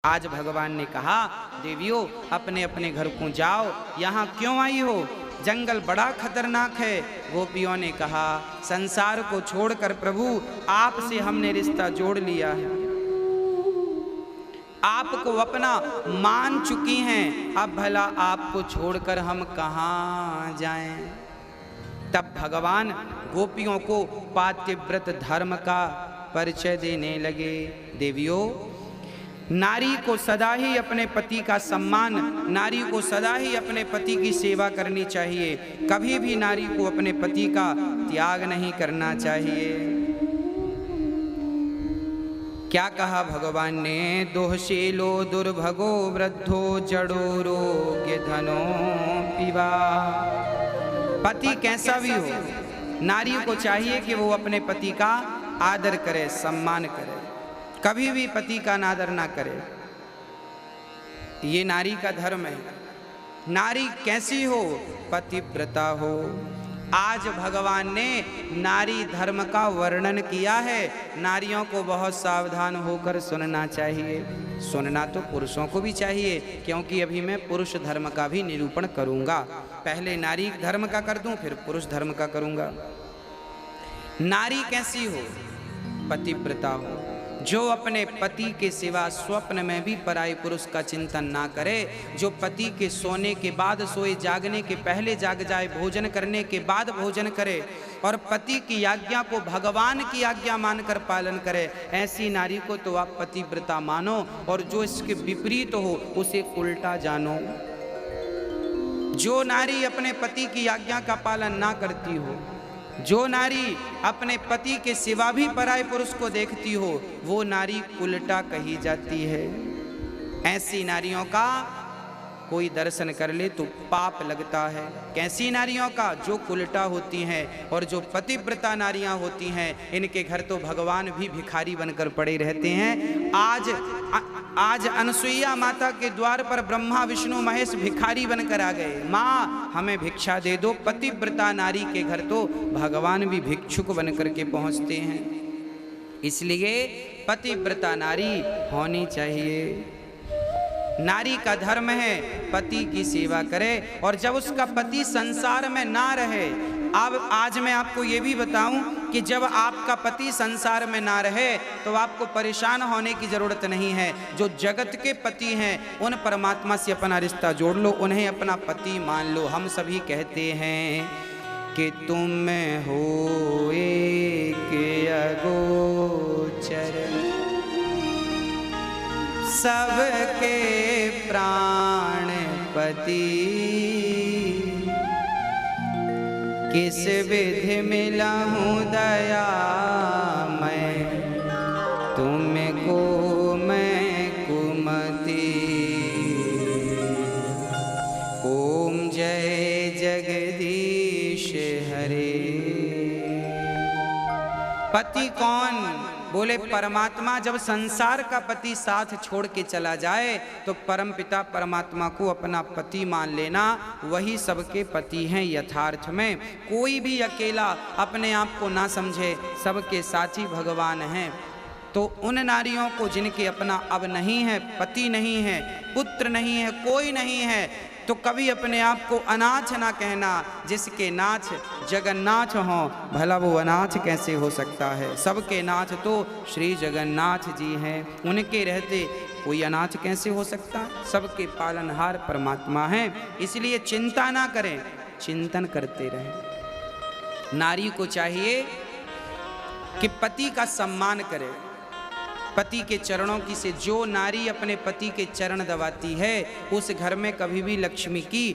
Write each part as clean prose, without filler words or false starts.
आज भगवान ने कहा, देवियों अपने अपने घर को जाओ, यहाँ क्यों आई हो? जंगल बड़ा खतरनाक है। गोपियों ने कहा, संसार को छोड़कर प्रभु आपसे हमने रिश्ता जोड़ लिया है, आपको अपना मान चुकी हैं, अब भला आपको छोड़कर हम कहाँ जाएं? तब भगवान गोपियों को पातिव्रत धर्म का परिचय देने लगे। देवियों, नारी को सदा ही अपने पति का सम्मान, नारी को सदा ही अपने पति की सेवा करनी चाहिए। कभी भी नारी को अपने पति का त्याग नहीं करना चाहिए। क्या कहा भगवान ने? दोहशीलो दुर्भगो वृद्धो जड़ो रोग्य धनो पिवा। पति कैसा भी हो, नारी को चाहिए कि वो अपने पति का आदर करे, सम्मान करे, कभी भी पति का अनादर ना करे। ये नारी का धर्म है। नारी कैसी हो? पतिव्रता हो। आज भगवान ने नारी धर्म का वर्णन किया है। नारियों को बहुत सावधान होकर सुनना चाहिए। सुनना तो पुरुषों को भी चाहिए, क्योंकि अभी मैं पुरुष धर्म का भी निरूपण करूंगा। पहले नारी धर्म का कर दूं, फिर पुरुष धर्म का करूंगा। नारी कैसी हो? पतिव्रता हो, जो अपने पति के सिवा स्वप्न में भी पराये पुरुष का चिंतन ना करे, जो पति के सोने के बाद सोए, जागने के पहले जाग जाए, भोजन करने के बाद भोजन करे और पति की आज्ञा को भगवान की आज्ञा मानकर पालन करे, ऐसी नारी को तो आप पतिव्रता मानो, और जो इसके विपरीत हो उसे उल्टा जानो। जो नारी अपने पति की आज्ञा का पालन ना करती हो, जो नारी अपने पति के सिवा भी पराये पुरुष को देखती हो, वो नारी उल्टा कही जाती है। ऐसी नारियों का कोई दर्शन कर ले तो पाप लगता है। कैसी नारियों का? जो उल्टा होती हैं। और जो पतिव्रता नारियां होती हैं, इनके घर तो भगवान भी भिखारी बनकर पड़े रहते हैं। आज अनसुईया माता के द्वार पर ब्रह्मा विष्णु महेश भिखारी बनकर आ गए, माँ हमें भिक्षा दे दो। पतिव्रता नारी के घर तो भगवान भी भिक्षुक बनकर के पहुँचते हैं। इसलिए पतिव्रता नारी होनी चाहिए। नारी का धर्म है पति की सेवा करे, और जब उसका पति संसार में ना रहे, अब आज मैं आपको ये भी बताऊं कि जब आपका पति संसार में ना रहे तो आपको परेशान होने की ज़रूरत नहीं है। जो जगत के पति हैं, उन परमात्मा से अपना रिश्ता जोड़ लो, उन्हें अपना पति मान लो। हम सभी कहते हैं कि तुम हो एक अगोचर, सबके प्राणपति, किस विधि मिला हूँ दया मैं, तुमको मैं कुमति। ओम जय जगदीश हरे। पति कौन? बोले परमात्मा। जब संसार का पति साथ छोड़ के चला जाए तो परमपिता परमात्मा को अपना पति मान लेना, वही सबके पति हैं यथार्थ में। कोई भी अकेला अपने आप को ना समझे, सबके साथी भगवान हैं। तो उन नारियों को जिनके अपना अब नहीं है, पति नहीं है, पुत्र नहीं है, कोई नहीं है, तो कभी अपने आप को अनाथ ना कहना। जिसके नाथ जगन्नाथ हों, भला वो अनाथ कैसे हो सकता है? सबके नाथ तो श्री जगन्नाथ जी हैं, उनके रहते कोई अनाथ कैसे हो सकता है? सबके पालनहार परमात्मा हैं। इसलिए चिंता ना करें, चिंतन करते रहें। नारी को चाहिए कि पति का सम्मान करे, पति के चरणों की से। जो नारी अपने पति के चरण दबाती है, उस घर में कभी भी लक्ष्मी की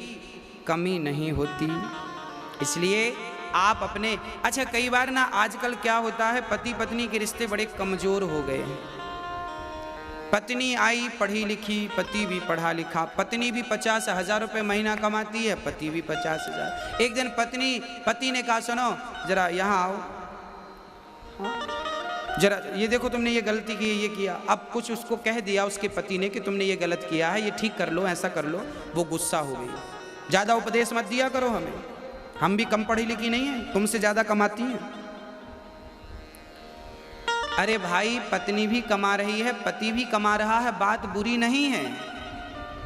कमी नहीं होती। इसलिए आप अपने, अच्छा कई बार ना आजकल क्या होता है, पति पत्नी के रिश्ते बड़े कमजोर हो गए हैं। पत्नी आई पढ़ी लिखी, पति भी पढ़ा लिखा, पत्नी भी 50,000 रुपये महीना कमाती है, पति भी 50,000। एक दिन पति ने कहा, सुनो जरा यहाँ आओ, जरा ये देखो तुमने ये गलती की, ये किया। अब कुछ उसको कह दिया उसके पति ने कि तुमने ये गलत किया है, ये ठीक कर लो, ऐसा कर लो। वो गुस्सा हो गई। ज़्यादा उपदेश मत दिया करो हमें, हम भी कम पढ़ी लिखी नहीं है, तुमसे ज़्यादा कमाती हैं। अरे भाई, पत्नी भी कमा रही है, पति भी कमा रहा है, बात बुरी नहीं है।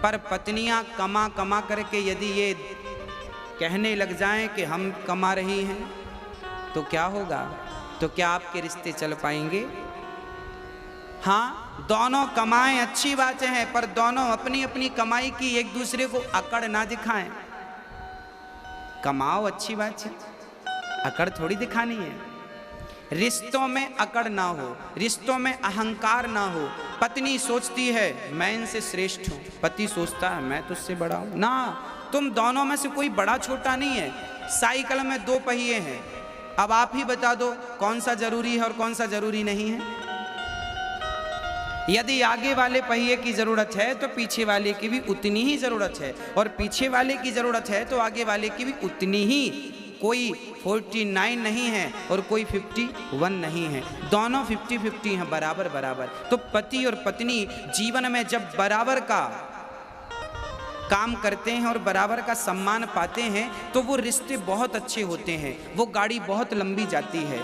पर पत्नियां कमा कमा करके यदि ये कहने लग जाएं कि हम कमा रही हैं तो क्या होगा? तो क्या आपके रिश्ते चल पाएंगे? हाँ, दोनों कमाएं, अच्छी बातें हैं, पर दोनों अपनी अपनी कमाई की एक दूसरे को अकड़ ना दिखाएं। कमाओ, अच्छी बात है, अकड़ थोड़ी दिखानी है। रिश्तों में अकड़ ना हो, रिश्तों में अहंकार ना हो। पत्नी सोचती है मैं इनसे श्रेष्ठ हूं, पति सोचता है मैं तुझसे बड़ा हूं। ना, तुम दोनों में से कोई बड़ा छोटा नहीं है। साइकिल में दो पहिए हैं, अब आप ही बता दो कौन सा जरूरी है और कौन सा जरूरी नहीं है। यदि आगे वाले पहिए की जरूरत है तो पीछे वाले की भी उतनी ही जरूरत है, और पीछे वाले की जरूरत है तो आगे वाले की भी उतनी ही। कोई 49 नहीं है और कोई 51 नहीं है, दोनों 50-50 हैं, बराबर बराबर। तो पति और पत्नी जीवन में जब बराबर का काम करते हैं और बराबर का सम्मान पाते हैं तो वो रिश्ते बहुत अच्छे होते हैं, वो गाड़ी बहुत लंबी जाती है।